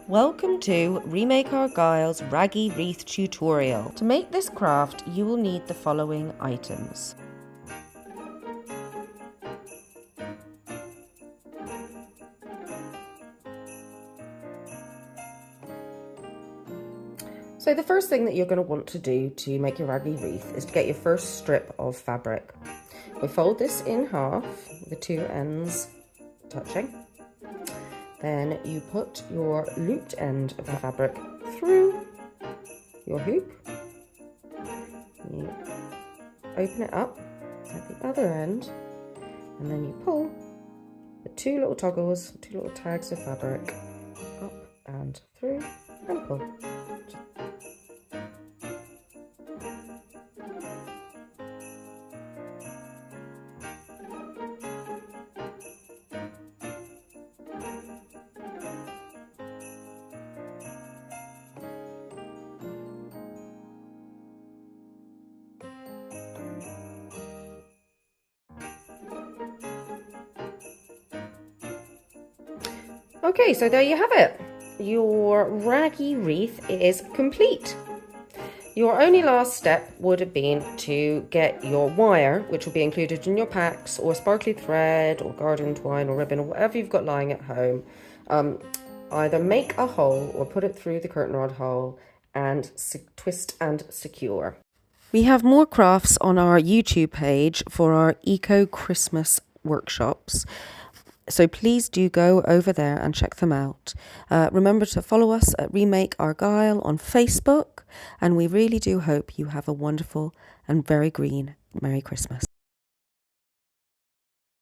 Welcome to ReMake Argyll's Raggy Wreath tutorial. To make this craft, you will need the following items. So the first thing that you're going to want to do to make your Raggy Wreath is to get your first strip of fabric. We fold this in half, the two ends touching. Then you put your looped end of the fabric through your hoop. You open it up at the other end, and then you pull the two little toggles, two little tags of fabric up and through and pull. Okay, so there you have it. Your Raggy Wreath is complete. Your only last step would have been to get your wire, which will be included in your packs, or sparkly thread, or garden twine, or ribbon, or whatever you've got lying at home. Either make a hole or put it through the curtain rod hole and twist and secure. We have more crafts on our YouTube page for our Eco Christmas workshops. So please do go over there and check them out. Remember to follow us at ReMake Argyll on Facebook. And we really do hope you have a wonderful and very green Merry Christmas.